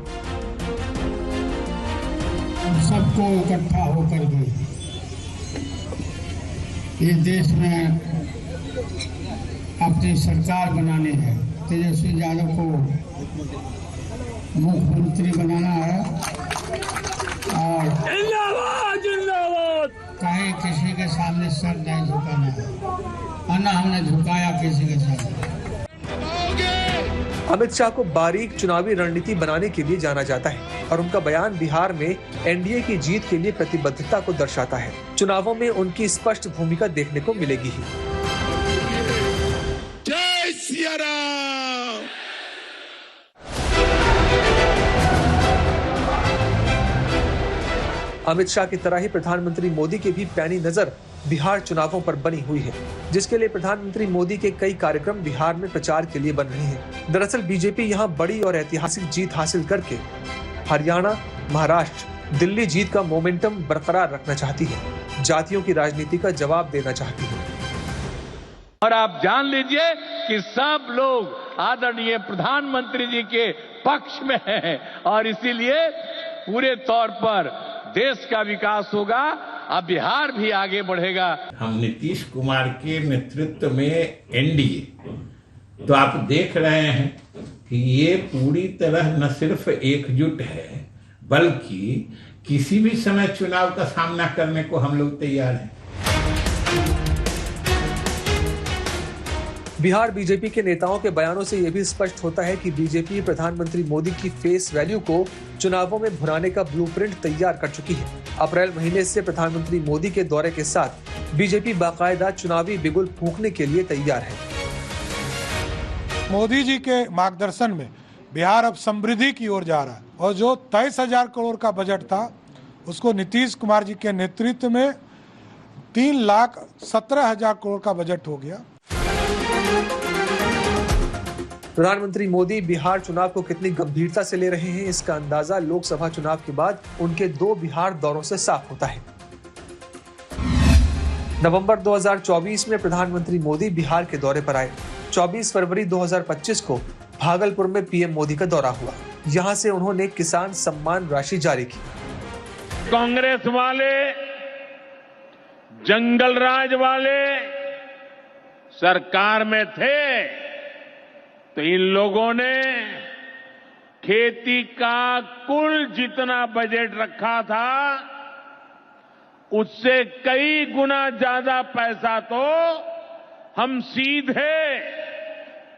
[SPEAKER 22] सबको इकट्ठा होकर के ये देश में अपनी सरकार बनानी है, तेजस्वी यादव को मुख्यमंत्री बनाना है और कहीं किसी के सामने सर नहीं झुकाना है, वरना हमने झुकाया किसी के सामने।
[SPEAKER 8] अमित शाह को बारीक चुनावी रणनीति बनाने के लिए जाना जाता है और उनका बयान बिहार में एनडीए की जीत के लिए प्रतिबद्धता को दर्शाता है। चुनावों में उनकी स्पष्ट भूमिका देखने को मिलेगी ही।
[SPEAKER 3] जय सिया राम।
[SPEAKER 8] अमित शाह की तरह ही प्रधानमंत्री मोदी की भी पैनी नजर बिहार चुनावों पर बनी हुई है, जिसके लिए प्रधानमंत्री मोदी के कई कार्यक्रम बिहार में प्रचार के लिए बन रहे हैं। दरअसल बीजेपी यहां बड़ी और ऐतिहासिक जीत हासिल करके हरियाणा, महाराष्ट्र, दिल्ली जीत का मोमेंटम बरकरार रखना चाहती है, जातियों की राजनीति का जवाब देना चाहती है।
[SPEAKER 11] और आप जान लीजिए कि सब लोग आदरणीय प्रधानमंत्री जी के पक्ष में हैं और इसीलिए पूरे तौर पर देश का विकास होगा, अब बिहार भी आगे बढ़ेगा।
[SPEAKER 15] हम नीतीश कुमार के नेतृत्व में एनडीए, तो आप देख रहे हैं कि ये पूरी तरह न सिर्फ एकजुट है, बल्कि किसी भी समय चुनाव का सामना करने को हम लोग तैयार हैं।
[SPEAKER 8] बिहार बीजेपी के नेताओं के बयानों से यह भी स्पष्ट होता है कि बीजेपी प्रधानमंत्री मोदी की फेस वैल्यू को चुनावों में भुनाने का ब्लूप्रिंट तैयार कर चुकी है। अप्रैल महीने से प्रधानमंत्री मोदी के दौरे के साथ बीजेपी बाकायदा चुनावी बिगुल फूंकने के लिए तैयार है।
[SPEAKER 23] मोदी जी के मार्गदर्शन में बिहार अब समृद्धि की ओर जा रहा है और जो 23,000 करोड़ का बजट था उसको नीतीश कुमार जी के नेतृत्व में 3,17,000 करोड़ का बजट हो गया।
[SPEAKER 8] प्रधानमंत्री मोदी बिहार चुनाव को कितनी गंभीरता से ले रहे हैं, इसका अंदाजा लोकसभा चुनाव के बाद उनके 2 बिहार दौरों से साफ होता है। नवंबर 2024 में प्रधानमंत्री मोदी बिहार के दौरे पर आए। 24 फरवरी 2025 को भागलपुर में पीएम मोदी का दौरा हुआ। यहां से उन्होंने किसान सम्मान राशि जारी की।
[SPEAKER 11] कांग्रेस वाले, जंगल राज वाले सरकार में थे तो इन लोगों ने खेती का कुल जितना बजट रखा था उससे कई गुना ज्यादा पैसा तो हम सीधे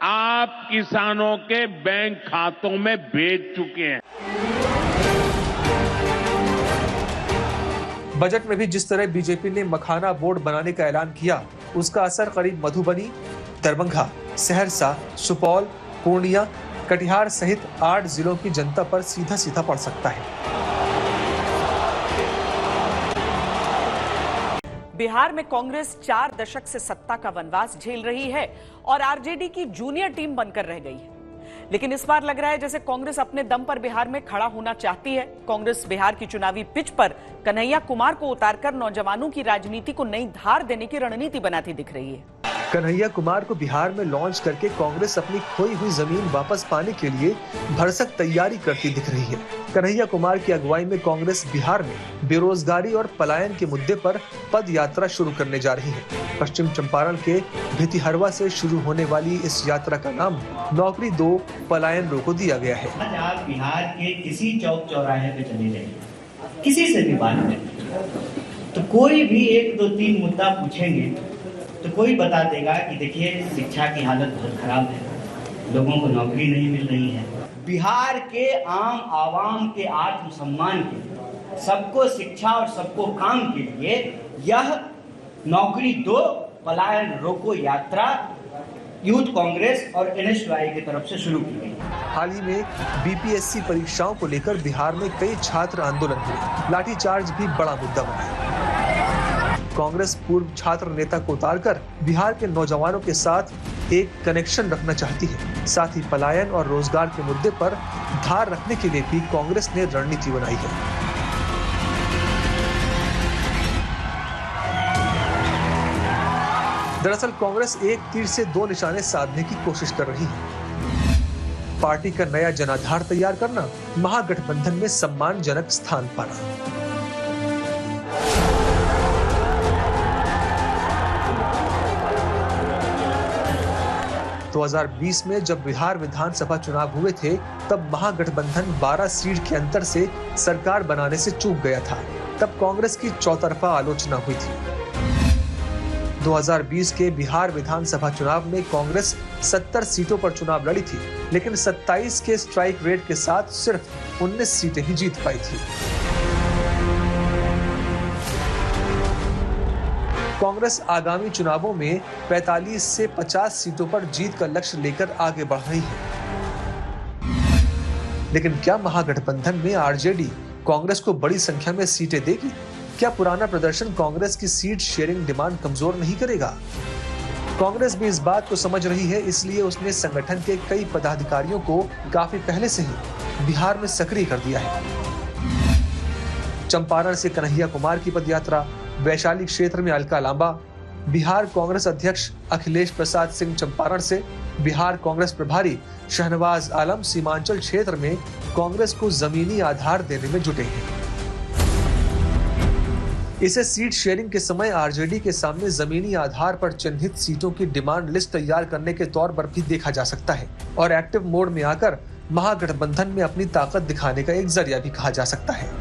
[SPEAKER 11] आप किसानों के बैंक खातों में भेज चुके हैं।
[SPEAKER 8] बजट में भी जिस तरह बीजेपी ने मखाना बोर्ड बनाने का ऐलान किया, उसका असर करीब मधुबनी, दरभंगा, सहरसा, सुपौल, पूर्णिया, कटिहार सहित 8 जिलों की जनता पर सीधा सीधा पड़ सकता है।
[SPEAKER 1] बिहार में कांग्रेस 4 दशक से सत्ता का वनवास झेल रही है और आरजेडी की जूनियर टीम बनकर रह गई है। लेकिन इस बार लग रहा है जैसे कांग्रेस अपने दम पर बिहार में खड़ा होना चाहती है। कांग्रेस बिहार की चुनावी पिच पर कन्हैया कुमार को उतारकर नौजवानों की राजनीति को नई धार देने की रणनीति बनाती दिख रही है।
[SPEAKER 8] कन्हैया कुमार को बिहार में लॉन्च करके कांग्रेस अपनी खोई हुई जमीन वापस पाने के लिए भरसक तैयारी करती दिख रही है। कन्हैया कुमार की अगुवाई में कांग्रेस बिहार में बेरोजगारी और पलायन के मुद्दे पर पद यात्रा शुरू करने जा रही है। पश्चिम चंपारण के भितिहरवा से शुरू होने वाली इस यात्रा का नाम नौकरी दो, पलायन रोको दिया गया है।
[SPEAKER 17] आज आप बिहार के किसी चौक चौराहे पे चले जाइए, किसी से भी बात करें तो कोई भी 1, 2, 3 मुद्दा पूछेंगे तो कोई बता देगा कि देखिए शिक्षा की हालत बहुत खराब है, लोगों को नौकरी नहीं मिल रही है। बिहार के आम आवाम के आत्मसम्मान के लिए, सबको शिक्षा और सबको काम के लिए यह नौकरी दो पलायन रोको यात्रा यूथ कांग्रेस और एनएसयूआई की तरफ से शुरू की गई।
[SPEAKER 8] हाल ही में बीपीएससी परीक्षाओं को लेकर बिहार में कई छात्र आंदोलन हुए। लाठीचार्ज भी बड़ा मुद्दा बना। कांग्रेस पूर्व छात्र नेता को उतारकर बिहार के नौजवानों के साथ एक कनेक्शन रखना चाहती है। साथ ही पलायन और रोजगार के मुद्दे पर धार रखने के लिए भी कांग्रेस ने रणनीति बनाई है। दरअसल कांग्रेस एक तीर से 2 निशाने साधने की कोशिश कर रही है। पार्टी का नया जनाधार तैयार करना, महागठबंधन में सम्मानजनक स्थान पाना। 2020 में जब बिहार विधानसभा चुनाव हुए थे, तब महागठबंधन 12 सीट के अंतर से सरकार बनाने से चूक गया था। तब कांग्रेस की चौतरफा आलोचना हुई थी। 2020 के बिहार विधानसभा चुनाव में कांग्रेस 70 सीटों पर चुनाव लड़ी थी, लेकिन 27 के स्ट्राइक रेट के साथ सिर्फ 19 सीटें ही जीत पाई थी। कांग्रेस आगामी चुनावों में 45 से 50 सीटों पर जीत का लक्ष्य लेकर आगे बढ़ रही है। लेकिन क्या महागठबंधन में आरजेडी कांग्रेस को बड़ी संख्या में सीटें देगी? क्या पुराना प्रदर्शन कांग्रेस की सीट शेयरिंग डिमांड कमजोर नहीं करेगा? कांग्रेस भी इस बात को समझ रही है, इसलिए उसने संगठन के कई पदाधिकारियों को काफी पहले से ही बिहार में सक्रिय कर दिया है। चंपारण से कन्हैया कुमार की पदयात्रा, वैशाली क्षेत्र में अलका लांबा, बिहार कांग्रेस अध्यक्ष अखिलेश प्रसाद सिंह चंपारण से, बिहार कांग्रेस प्रभारी शहनवाज आलम सीमांचल क्षेत्र में कांग्रेस को जमीनी आधार देने में जुटे हैं। इसे सीट शेयरिंग के समय आरजेडी के सामने जमीनी आधार पर चिन्हित सीटों की डिमांड लिस्ट तैयार करने के तौर पर भी देखा जा सकता है और एक्टिव मोड में आकर महागठबंधन में अपनी ताकत दिखाने का एक जरिया भी कहा जा सकता है।